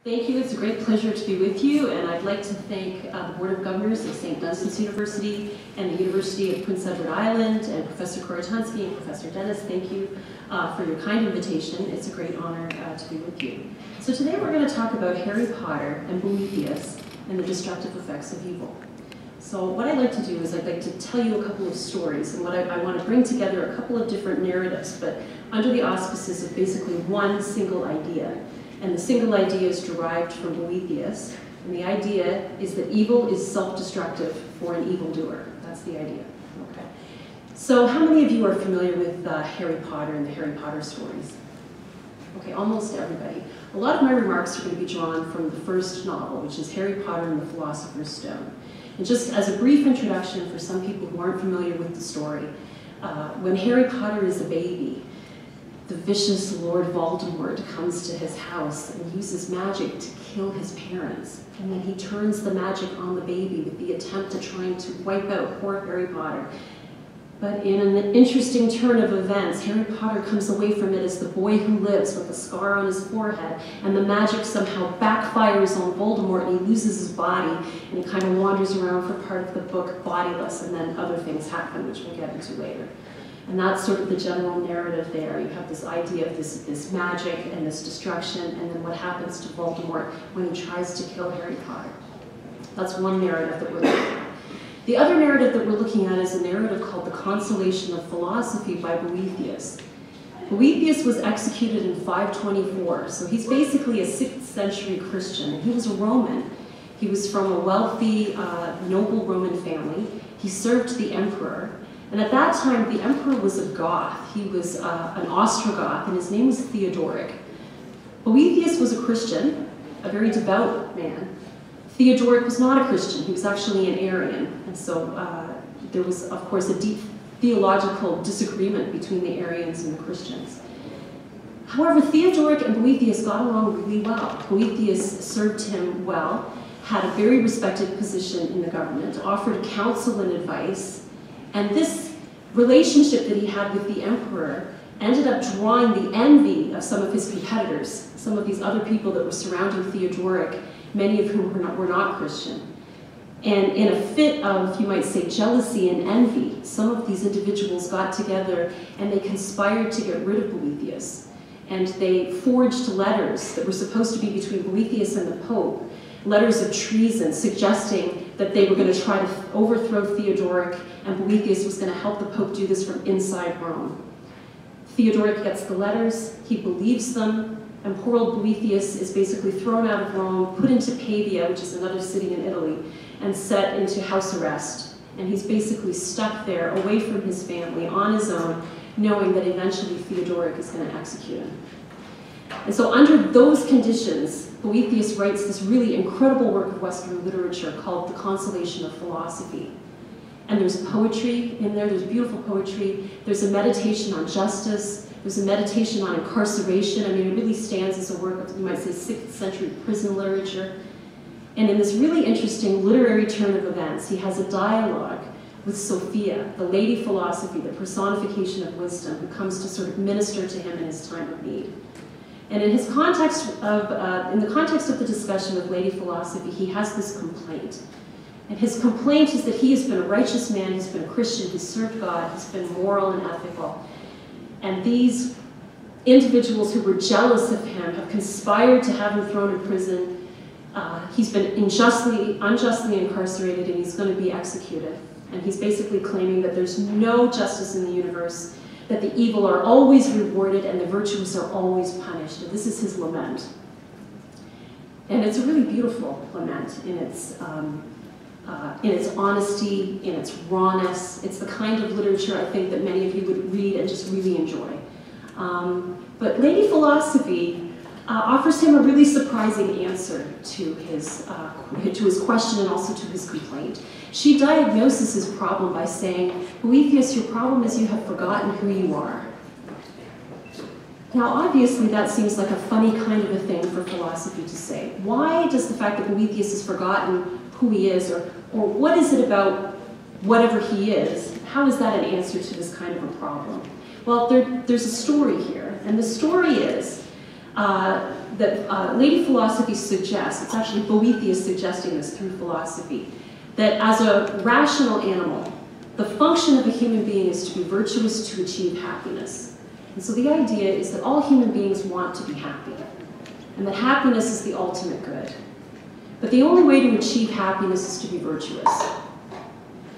Thank you. It's a great pleasure to be with you, and I'd like to thank the Board of Governors of St. Dunstan's University and the University of Prince Edward Island, and Professor Koratansky and Professor Dennis. Thank you for your kind invitation. It's a great honor to be with you. So today we're going to talk about Harry Potter and Boethius and the destructive effects of evil. So what I'd like to do is I'd like to tell you a couple of stories, and what I want to bring together a couple of different narratives, but under the auspices of basically one single idea. And the single idea is derived from Boethius, and the idea is that evil is self-destructive for an evildoer. That's the idea. Okay. So how many of you are familiar with Harry Potter and the Harry Potter stories? Okay, almost everybody. A lot of my remarks are going to be drawn from the first novel, which is Harry Potter and the Philosopher's Stone. And just as a brief introduction for some people who aren't familiar with the story, when Harry Potter is a baby, the vicious Lord Voldemort comes to his house and uses magic to kill his parents. And then he turns the magic on the baby with the attempt at trying to wipe out poor Harry Potter. But in an interesting turn of events, Harry Potter comes away from it as the boy who lives with a scar on his forehead, and the magic somehow backfires on Voldemort and he loses his body, and he kind of wanders around for part of the book bodiless, and then other things happen, which we'll get into later. And that's sort of the general narrative there. You have this idea of this magic and this destruction, and then what happens to Voldemort when he tries to kill Harry Potter. That's one narrative that we're looking at. The other narrative that we're looking at is a narrative called the Consolation of Philosophy by Boethius. Boethius was executed in 524, so he's basically a 6th century Christian, and he was a Roman. He was from a wealthy, noble Roman family. He served the emperor. And at that time, the emperor was a Goth. He was an Ostrogoth, and his name was Theodoric. Boethius was a Christian, a very devout man. Theodoric was not a Christian. He was actually an Arian. And so there was, of course, a deep theological disagreement between the Arians and the Christians. However, Theodoric and Boethius got along really well. Boethius served him well, had a very respected position in the government, offered counsel and advice. And this relationship that he had with the emperor ended up drawing the envy of some of his competitors, some of these other people that were surrounding Theodoric, many of whom were not Christian. And in a fit of, you might say, jealousy and envy, some of these individuals got together and they conspired to get rid of Boethius. And they forged letters that were supposed to be between Boethius and the Pope, letters of treason suggesting that they were going to try to overthrow Theodoric, and Boethius was going to help the Pope do this from inside Rome. Theodoric gets the letters, he believes them, and poor old Boethius is basically thrown out of Rome, put into Pavia, which is another city in Italy, and set into house arrest. And he's basically stuck there, away from his family, on his own, knowing that eventually Theodoric is going to execute him. And so under those conditions, Boethius writes this really incredible work of Western literature called The Consolation of Philosophy. And there's poetry in there, there's beautiful poetry, there's a meditation on justice, there's a meditation on incarceration. I mean, it really stands as a work of, you might say, 6th century prison literature. And in this really interesting literary turn of events, he has a dialogue with Sophia, the Lady Philosophy, the personification of wisdom, who comes to sort of minister to him in his time of need. And in his context of, in the context of the discussion with Lady Philosophy, he has this complaint. And his complaint is that he has been a righteous man, he's been a Christian, he's served God, he's been moral and ethical. And these individuals who were jealous of him have conspired to have him thrown in prison. He's been unjustly incarcerated, and he's going to be executed. And he's basically claiming that there's no justice in the universe, that the evil are always rewarded and the virtuous are always punished. And this is his lament. And it's a really beautiful lament in its honesty, in its rawness. It's the kind of literature I think that many of you would read and just really enjoy. But Lady Philosophy offers him a really surprising answer to his question and also to his complaint. She diagnoses his problem by saying, Boethius, your problem is you have forgotten who you are. Now, obviously, that seems like a funny kind of a thing for philosophy to say. Why does the fact that Boethius has forgotten who he is, or what is it about whatever he is, how is that an answer to this kind of a problem? Well, there's a story here, and the story is that Lady Philosophy suggests, it's actually Boethius suggesting this through philosophy, that as a rational animal, the function of a human being is to be virtuous to achieve happiness. And so the idea is that all human beings want to be happy, and that happiness is the ultimate good. But the only way to achieve happiness is to be virtuous.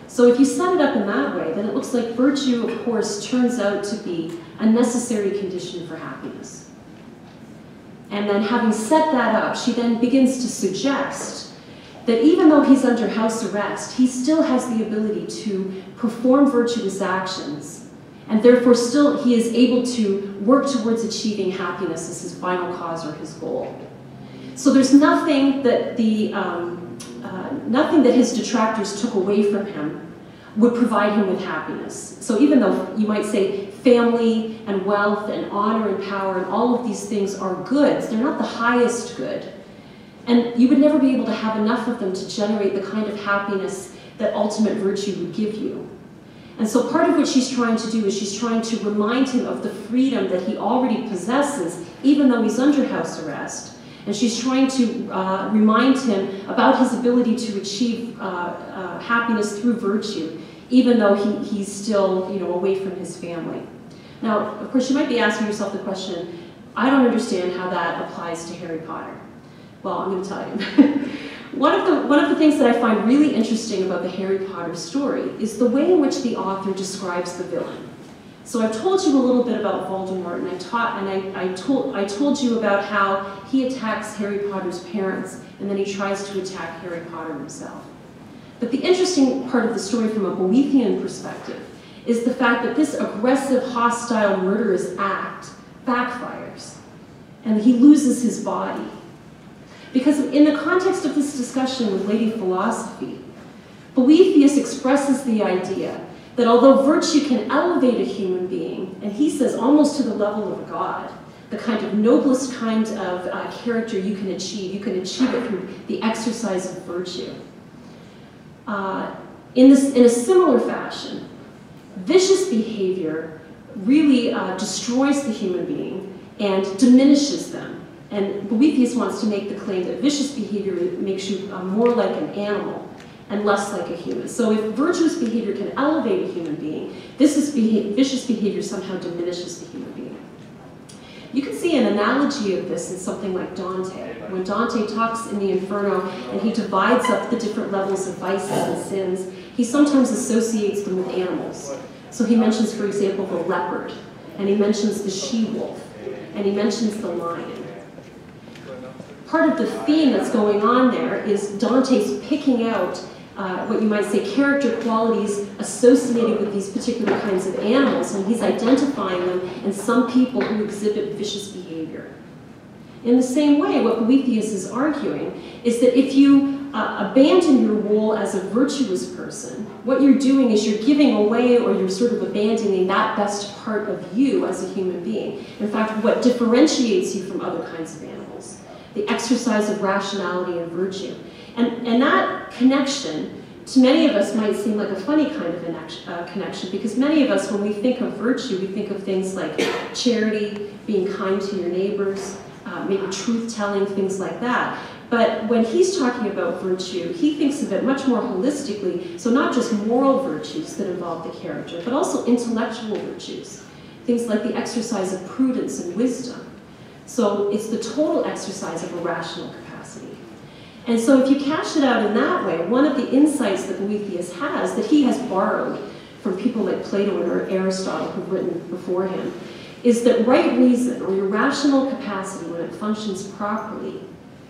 So if you set it up in that way, then it looks like virtue, of course, turns out to be a necessary condition for happiness. And then having set that up, she then begins to suggest that even though he's under house arrest, he still has the ability to perform virtuous actions, and therefore still he is able to work towards achieving happiness as his final cause or his goal. So there's nothing that nothing that his detractors took away from him would provide him with happiness. So even though you might say family and wealth and honor and power and all of these things are goods, they're not the highest good. And you would never be able to have enough of them to generate the kind of happiness that ultimate virtue would give you. And so part of what she's trying to do is she's trying to remind him of the freedom that he already possesses, even though he's under house arrest. And she's trying to remind him about his ability to achieve happiness through virtue, even though he's still, away from his family. Now, of course, you might be asking yourself the question, I don't understand how that applies to Harry Potter. Well, I'm going to tell you. One of the things that I find really interesting about the Harry Potter story is the way in which the author describes the villain. So I've told you a little bit about Voldemort, and I told you about how he attacks Harry Potter's parents, and then he tries to attack Harry Potter himself. But the interesting part of the story from a Boethian perspective is the fact that this aggressive, hostile, murderous act backfires, and he loses his body. Because in the context of this discussion with Lady Philosophy, Boethius expresses the idea that although virtue can elevate a human being, and he says almost to the level of a god, the kind of noblest kind of character you can achieve it through the exercise of virtue. In a similar fashion, vicious behavior really destroys the human being and diminishes them. And Boethius wants to make the claim that vicious behavior makes you more like an animal and less like a human. So if virtuous behavior can elevate a human being, vicious behavior somehow diminishes the human being. You can see an analogy of this in something like Dante. When Dante talks in the Inferno and he divides up the different levels of vices and sins, he sometimes associates them with animals. So he mentions, for example, the leopard, and he mentions the she-wolf, and he mentions the lion. Part of the theme that's going on there is Dante's picking out what you might say character qualities associated with these particular kinds of animals, and he's identifying them in some people who exhibit vicious behavior. In the same way, what Boethius is arguing is that if you abandon your role as a virtuous person, what you're doing is you're giving away, or you're sort of abandoning that best part of you as a human being. In fact, what differentiates you from other kinds of animals, the exercise of rationality and virtue. And that connection, to many of us, might seem like a funny kind of connection, because many of us, when we think of virtue, we think of things like charity, being kind to your neighbors, maybe truth-telling, things like that. But when he's talking about virtue, he thinks of it much more holistically, so not just moral virtues that involve the character, but also intellectual virtues, things like the exercise of prudence and wisdom. So it's the total exercise of a rational capacity. And so if you cash it out in that way, one of the insights that Boethius has, that he has borrowed from people like Plato and Aristotle who've written before him, is that right reason, or your rational capacity when it functions properly,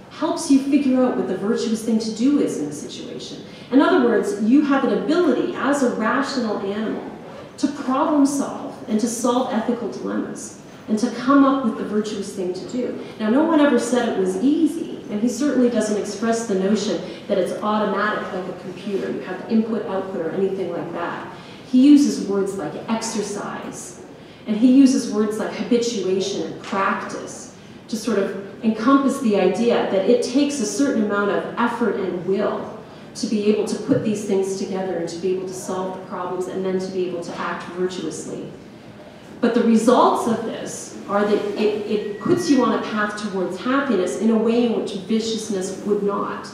helps you figure out what the virtuous thing to do is in a situation. In other words, you have an ability as a rational animal to problem solve and to solve ethical dilemmas and to come up with the virtuous thing to do. Now, no one ever said it was easy, and he certainly doesn't express the notion that it's automatic like a computer. You have input, output, or anything like that. He uses words like exercise, and he uses words like habituation and practice to sort of encompass the idea that it takes a certain amount of effort and will to be able to put these things together and to be able to solve the problems and then to be able to act virtuously. But the results of this are that it puts you on a path towards happiness in a way in which viciousness would not.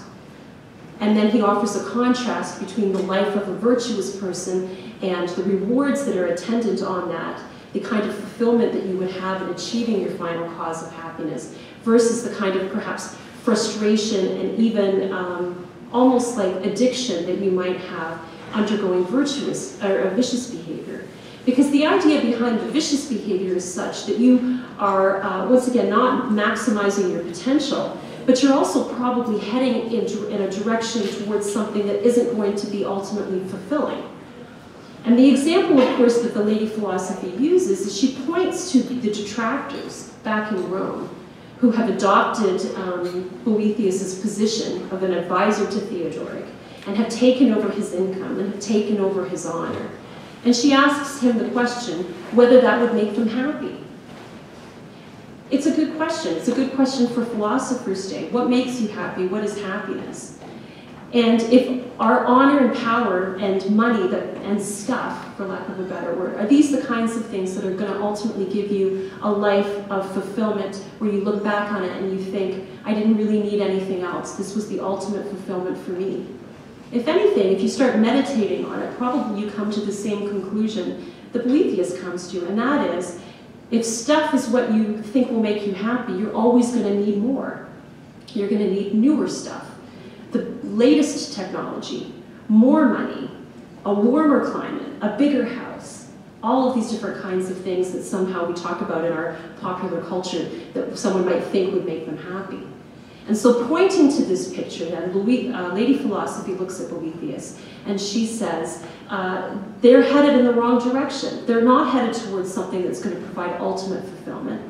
And then he offers a contrast between the life of a virtuous person and the rewards that are attendant on that, the kind of fulfillment that you would have in achieving your final cause of happiness, versus the kind of perhaps frustration and even almost like addiction that you might have undergoing virtuous or vicious behavior. Because the idea behind the vicious behavior is such that you are, once again, not maximizing your potential, but you're also probably heading in a direction towards something that isn't going to be ultimately fulfilling. And the example, of course, that the Lady Philosophy uses is she points to the detractors back in Rome who have adopted Boethius's position of an advisor to Theodoric and have taken over his income and have taken over his honor. And she asks him the question whether that would make them happy. It's a good question. It's a good question for Philosophers' Day. What makes you happy? What is happiness? And if our honor and power and money and stuff, for lack of a better word, are these the kinds of things that are going to ultimately give you a life of fulfillment where you look back on it and you think, I didn't really need anything else. This was the ultimate fulfillment for me. If anything, if you start meditating on it, probably you come to the same conclusion that Boethius comes to, and that is, if stuff is what you think will make you happy, you're always going to need more. You're going to need newer stuff, the latest technology, more money, a warmer climate, a bigger house, all of these different kinds of things that somehow we talk about in our popular culture that someone might think would make them happy. And so pointing to this picture, then, Lady Philosophy looks at Boethius, and she says, they're headed in the wrong direction. They're not headed towards something that's going to provide ultimate fulfillment.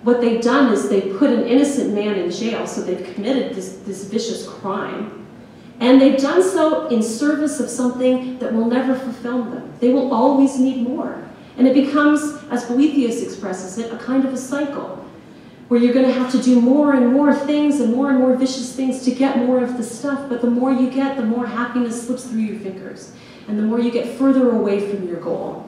What they've done is they've put an innocent man in jail, so they've committed this vicious crime. And they've done so in service of something that will never fulfill them. They will always need more. And it becomes, as Boethius expresses it, a kind of a cycle, where you're going to have to do more and more things and more vicious things to get more of the stuff, but the more you get, the more happiness slips through your fingers, and the more you get further away from your goal.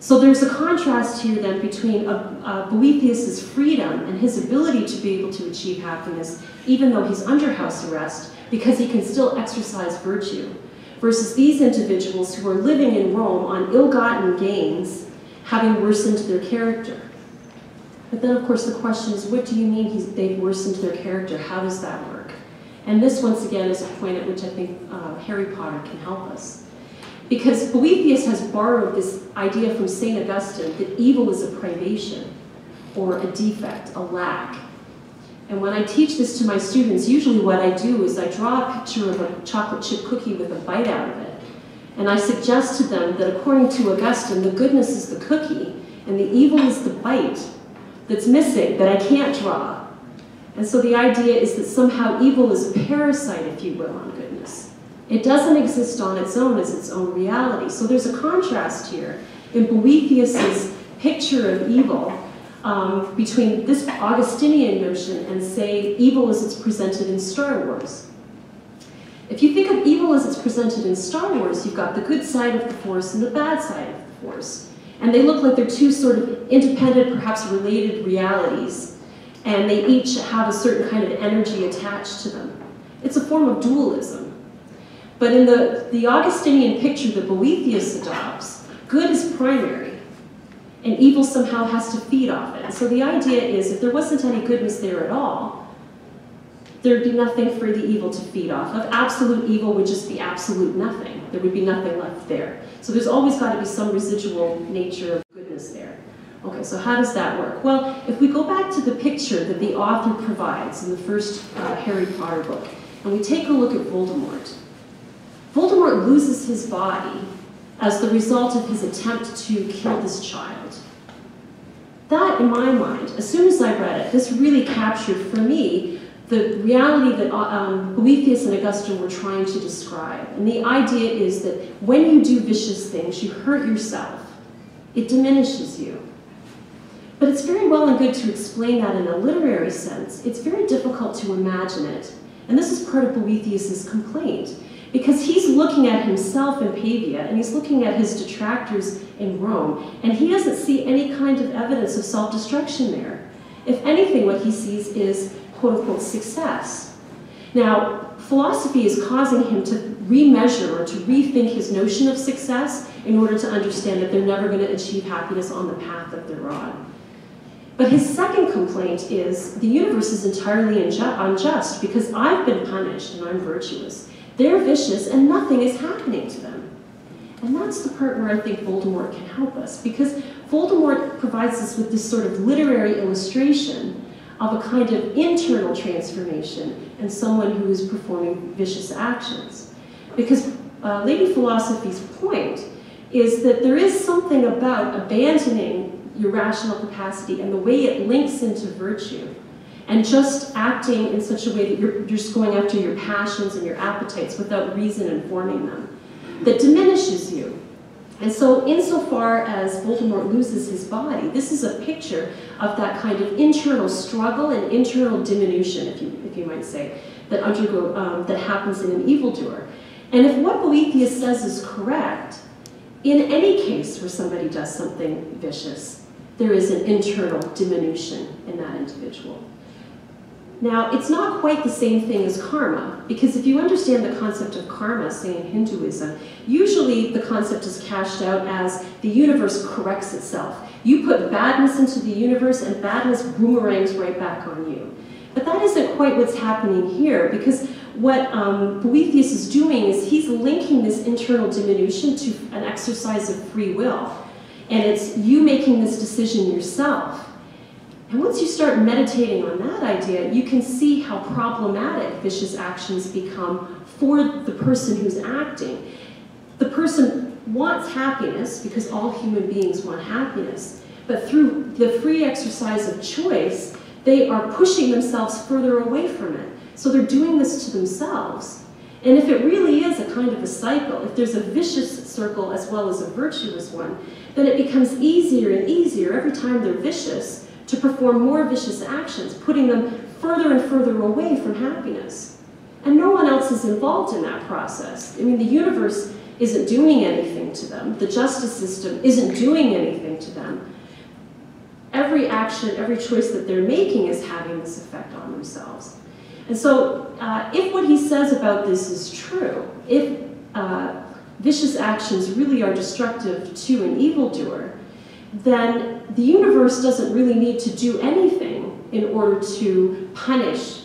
So there's a contrast here then between Boethius's freedom and his ability to be able to achieve happiness, even though he's under house arrest, because he can still exercise virtue, versus these individuals who are living in Rome on ill-gotten gains, having worsened their character. But then, of course, the question is, what do you mean they've worsened their character? How does that work? And this, once again, is a point at which I think Harry Potter can help us. Because Boethius has borrowed this idea from St. Augustine that evil is a privation, or a defect, a lack. And when I teach this to my students, usually what I do is I draw a picture of a chocolate chip cookie with a bite out of it. And I suggest to them that according to Augustine, the goodness is the cookie, and the evil is the bite that's missing, that I can't draw. And so the idea is that somehow evil is a parasite, if you will, on goodness. It doesn't exist on its own as its own reality. So there's a contrast here in Boethius's picture of evil between this Augustinian notion and, say, evil as it's presented in Star Wars. If you think of evil as it's presented in Star Wars, you've got the good side of the Force and the bad side of the Force. And they look like they're two sort of independent, perhaps related realities, and they each have a certain kind of energy attached to them. It's a form of dualism. But in the Augustinian picture that Boethius adopts, good is primary, and evil somehow has to feed off it. And so the idea is, if there wasn't any goodness there at all, there'd be nothing for the evil to feed off of. Absolute evil would just be absolute nothing. There would be nothing left there. So there's always got to be some residual nature of goodness there. Okay, so how does that work? Well, if we go back to the picture that the author provides in the first Harry Potter book, and we take a look at Voldemort, Voldemort loses his body as the result of his attempt to kill this child. That, in my mind, as soon as I read it, this really captured for me the reality that Boethius and Augustine were trying to describe. And the idea is that when you do vicious things, you hurt yourself. It diminishes you. But it's very well and good to explain that in a literary sense. It's very difficult to imagine it. And this is part of Boethius's complaint, because he's looking at himself in Pavia, and he's looking at his detractors in Rome, and he doesn't see any kind of evidence of self-destruction there. If anything, what he sees is quote-unquote success. Now, philosophy is causing him to remeasure or to rethink his notion of success in order to understand that they're never going to achieve happiness on the path that they're on. But his second complaint is the universe is entirely unjust because I've been punished and I'm virtuous. They're vicious and nothing is happening to them. And that's the part where I think Voldemort can help us, because Voldemort provides us with this sort of literary illustration of a kind of internal transformation in someone who is performing vicious actions. Because Lady Philosophy's point is that there is something about abandoning your rational capacity and the way it links into virtue, and just acting in such a way that you're just going after your passions and your appetites without reason informing them, that diminishes you. And so insofar as Voldemort loses his body, this is a picture of that kind of internal struggle and internal diminution, if you might say, that happens in an evildoer. And if what Boethius says is correct, in any case where somebody does something vicious, there is an internal diminution in that individual. Now, it's not quite the same thing as karma, because if you understand the concept of karma, say in Hinduism, usually the concept is cashed out as the universe corrects itself. You put badness into the universe and badness boomerangs right back on you. But that isn't quite what's happening here, because what Boethius is doing is he's linking this internal diminution to an exercise of free will. And it's you making this decision yourself. And once you start meditating on that idea, you can see how problematic vicious actions become for the person who's acting. The person wants happiness, because all human beings want happiness, but through the free exercise of choice, they are pushing themselves further away from it. So they're doing this to themselves. And if it really is a kind of a cycle, if there's a vicious circle as well as a virtuous one, then it becomes easier and easier every time they're vicious to perform more vicious actions, putting them further and further away from happiness. And no one else is involved in that process. I mean, the universe isn't doing anything to them. The justice system isn't doing anything to them. Every action, every choice that they're making is having this effect on themselves. And so if what he says about this is true, if vicious actions really are destructive to an evildoer, then the universe doesn't really need to do anything in order to punish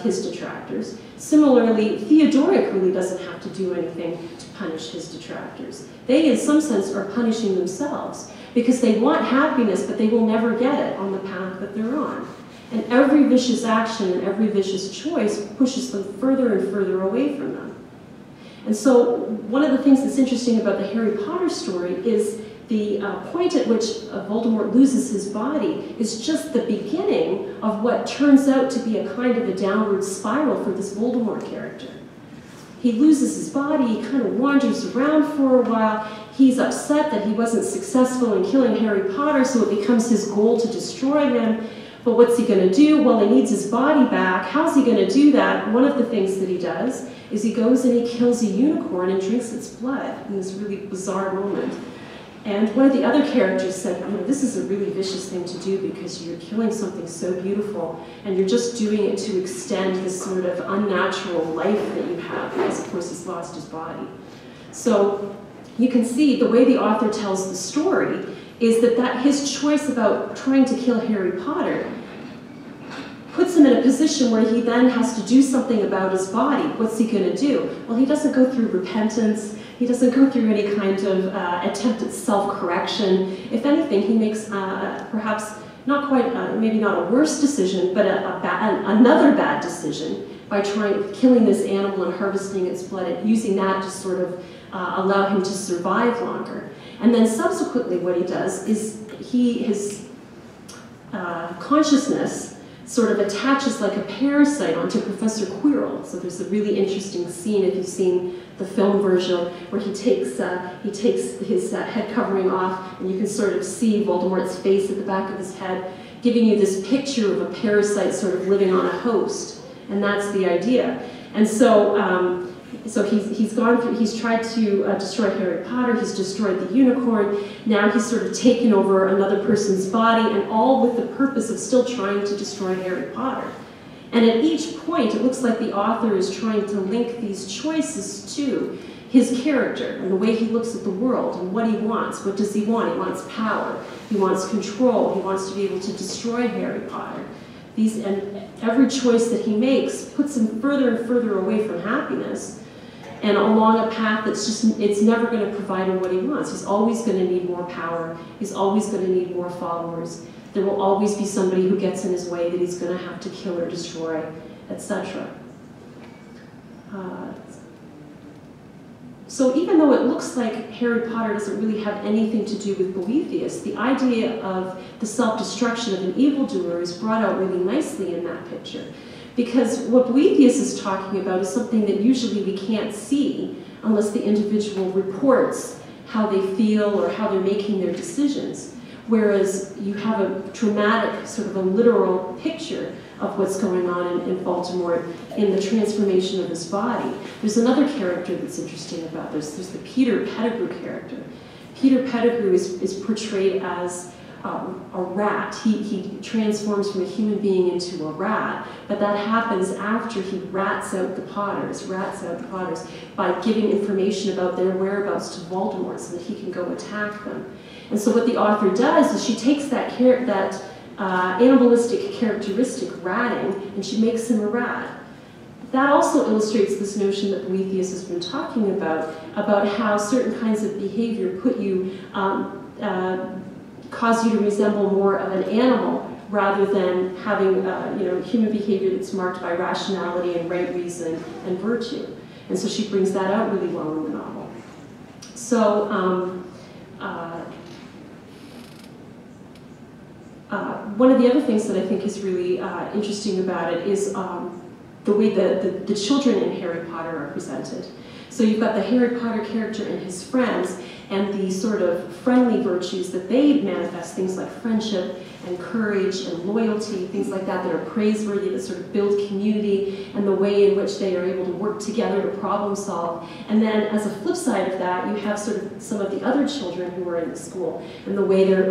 his detractors. Similarly, Theodoric really doesn't have to do anything to punish his detractors. They, in some sense, are punishing themselves because they want happiness, but they will never get it on the path that they're on. And every vicious action and every vicious choice pushes them further and further away from them. And so one of the things that's interesting about the Harry Potter story is the point at which Voldemort loses his body is just the beginning of what turns out to be a kind of a downward spiral for this Voldemort character. He loses his body, he kind of wanders around for a while, he's upset that he wasn't successful in killing Harry Potter, so it becomes his goal to destroy him. But what's he going to do? Well, he needs his body back. How's he going to do that? One of the things that he does is he goes and he kills a unicorn and drinks its blood in this really bizarre moment. And one of the other characters said, this is a really vicious thing to do because you're killing something so beautiful and you're just doing it to extend this sort of unnatural life that you have, because of course he's lost his body. So you can see the way the author tells the story is that his choice about trying to kill Harry Potter puts him in a position where he then has to do something about his body. What's he going to do? Well, he doesn't go through repentance. He doesn't go through any kind of attempt at self-correction. If anything, he makes perhaps not quite, maybe not a worse decision, but another bad decision by killing this animal and harvesting its blood and using that to sort of allow him to survive longer. And then subsequently what he does is his consciousness sort of attaches like a parasite onto Professor Quirrell. So there's a really interesting scene, if you've seen the film version, where he takes his head covering off, and you can sort of see Voldemort's face at the back of his head, giving you this picture of a parasite sort of living on a host. And that's the idea. And so So he's gone through, he's tried to destroy Harry Potter, he's destroyed the unicorn, now he's sort of taken over another person's body, and all with the purpose of still trying to destroy Harry Potter. And at each point, it looks like the author is trying to link these choices to his character and the way he looks at the world and what he wants. What does he want? He wants power, he wants control, he wants to be able to destroy Harry Potter. And every choice that he makes puts him further and further away from happiness and along a path that's just, it's never going to provide him what he wants. He's always going to need more power. He's always going to need more followers. There will always be somebody who gets in his way that he's going to have to kill or destroy, etc. So even though it looks like Harry Potter doesn't really have anything to do with Boethius, the idea of the self-destruction of an evildoer is brought out really nicely in that picture. Because what Boethius is talking about is something that usually we can't see unless the individual reports how they feel or how they're making their decisions. Whereas you have a dramatic, sort of a literal picture of what's going on in Voldemort in the transformation of his body. There's another character that's interesting about this. There's the Peter Pettigrew character. Peter Pettigrew is portrayed as a rat. He transforms from a human being into a rat, but that happens after he rats out the Potters, by giving information about their whereabouts to Voldemort so that he can go attack them. And so what the author does is she takes that animalistic characteristic, ratting, and she makes him a rat. That also illustrates this notion that Boethius has been talking about how certain kinds of behavior put you, cause you to resemble more of an animal rather than having human behavior that's marked by rationality and right reason and virtue. And so she brings that out really well in the novel. So one of the other things that I think is really interesting about it is the way the children in Harry Potter are presented. So you've got the Harry Potter character and his friends, and the sort of friendly virtues that they manifest, things like friendship and courage and loyalty, things like that that are praiseworthy, that sort of build community, and the way in which they are able to work together to problem solve. And then as a flip side of that, you have sort of some of the other children who are in the school, and the way they're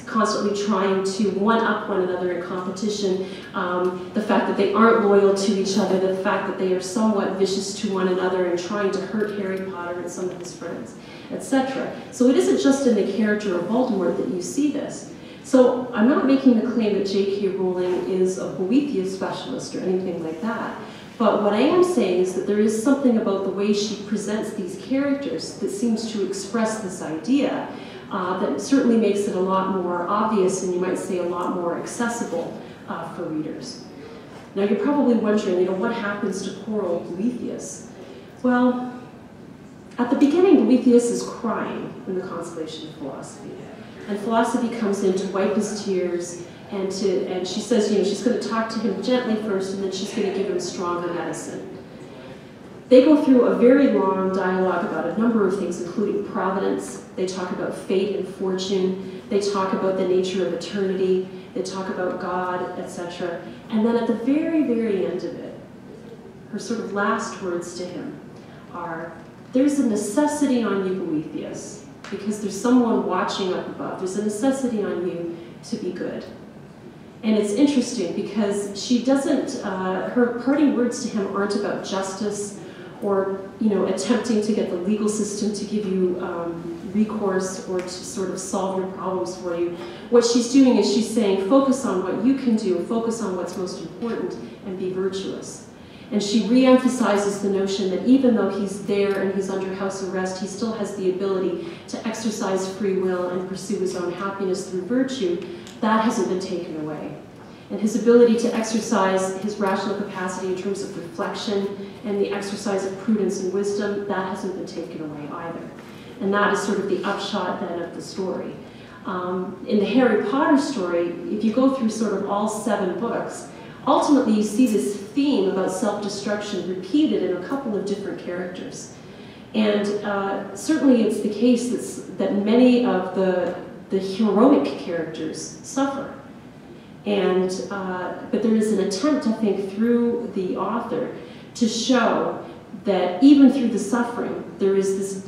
constantly trying to one-up one another in competition, the fact that they aren't loyal to each other, the fact that they are somewhat vicious to one another and trying to hurt Harry Potter and some of his friends, etc. So it isn't just in the character of Voldemort that you see this. So I'm not making the claim that J.K. Rowling is a Boethius specialist or anything like that. But what I am saying is that there is something about the way she presents these characters that seems to express this idea that certainly makes it a lot more obvious, and you might say a lot more accessible for readers. Now you're probably wondering, what happens to poor old Boethius? Well, at the beginning, Boethius is crying in the Consolation of Philosophy. And Philosophy comes in to wipe his tears, and she says, she's going to talk to him gently first, and then she's going to give him stronger medicine. They go through a very long dialogue about a number of things, including providence. They talk about fate and fortune. They talk about the nature of eternity. They talk about God, etc. And then at the very, very end of it, her sort of last words to him are, "There's a necessity on you, Boethius, because there's someone watching up above. There's a necessity on you to be good." And it's interesting because she doesn't, her parting words to him aren't about justice or attempting to get the legal system to give you recourse or to sort of solve your problems for you. What she's doing is she's saying, focus on what you can do, focus on what's most important, and be virtuous. And she re-emphasizes the notion that even though he's there and he's under house arrest, he still has the ability to exercise free will and pursue his own happiness through virtue. That hasn't been taken away. And his ability to exercise his rational capacity in terms of reflection and the exercise of prudence and wisdom, that hasn't been taken away either. And that is sort of the upshot then of the story. In the Harry Potter story, if you go through sort of all 7 books, ultimately you see this theme about self-destruction repeated in a couple of different characters. And certainly it's the case that many of the heroic characters suffer. But there is an attempt, I think, through the author to show that even through the suffering, there is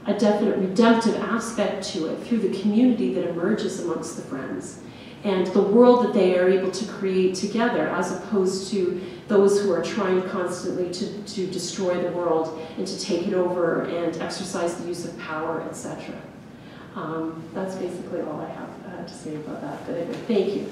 a definite redemptive aspect to it through the community that emerges amongst the friends and the world that they are able to create together, as opposed to those who are trying constantly to destroy the world and to take it over and exercise the use of power, etc. That's basically all I have to say about that. But anyway, thank you.